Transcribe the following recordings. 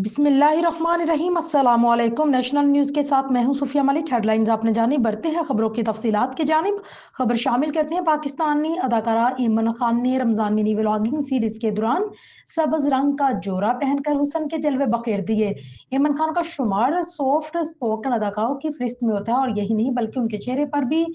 बिस्मिल्लाहिर्रहमानिर्रहीम। अस्सलाम वालेकुम। नेशनल न्यूज़ के साथ मैं हूं सुफिया मलिक। हेडलाइंस आपने जानी, बढ़ते हैं खबरों की तफसीलात की जानिब। खबर शामिल करते हैं। पाकिस्तानी अदाकारा इमरान खान ने रमजान मिनी व्लॉगिंग सीरीज के दौरान सब्ज रंग का जोरा पहनकर हुस्न के जलवे बखेर दिए। इमरान खान का शुमार सॉफ्ट स्पोकन अदाकारों की फहरिस्त में होता है और यही नहीं बल्कि उनके चेहरे पर भी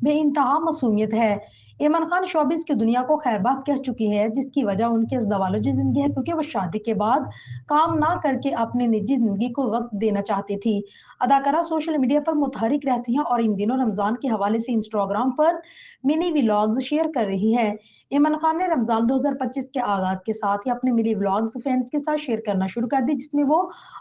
बेइंतहा मासूमियत है। इमरान खान शोबिस की दुनिया को खैरबाद कह चुकी है, जिसकी वजह उनकी इस दवालोजी जिंदगी है, क्योंकि वो शादी के बाद काम ना करके अपनी निजी जिंदगी को वक्त देना चाहती थी। अदाकारा सोशल मीडिया पर मुतहरिक रहती हैं और इन दिनों रमजान के हवाले से इंस्टाग्राम पर मिनी व्लॉग्स शेयर कर रही हैं। इमरान खान ने रमजान 2025 के आगाज के साथ ही अपने मिनी व्लॉग्स फैंस के साथ शेयर करना शुरू कर दी, जिसमें वो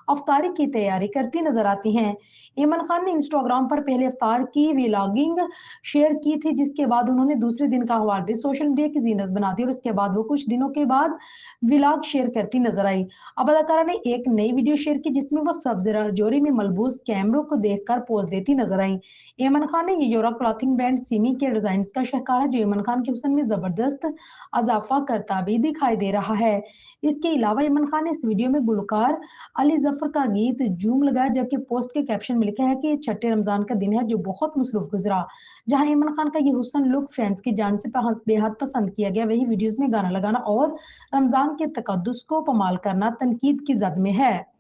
अफ्तारी की तैयारी करती नजर आती हैं। इमरान खान ने इंस्टाग्राम पर पहले अफ्तार की व्लॉगिंग शेयर की थी, जिसके बाद उन्होंने दूसरे दिन का अहवाल भी सोशल मीडिया की जीनत बना दी और उसके बाद वो कुछ दिनों के बाद व्लॉग शेयर करती नजर आई। अब अदाकारा ने एक नई वीडियो शेयर की, जिसमें वो सब्ज जोरी में मलबूस कैमरों को देखकर पोज देती नजर आई। इमरान खान ने ये जोरा क्लॉथिंग ब्रांड सिमी के डिजाइन का शहकार है, जो इमरान खान के हुस्न में जबरदस्त इजाफा करता भी दिखाई दे रहा है। इसके अलावा इमरान खान ने इस वीडियो में गुलकार अली जफर का गीत जूम लगाया, जबकि पोस्ट के कैप्शन में लिखा है कि ये छठे रमजान का दिन है जो बहुत मसरूफ गुजरा। जहां इमरान खान का ये हुस्न लुक फैंस की जान से बेहद पसंद किया गया, वही वीडियोस में गाना लगाना और रमजान के तकद्दुस को पमाल करना तनकीद की जद में है।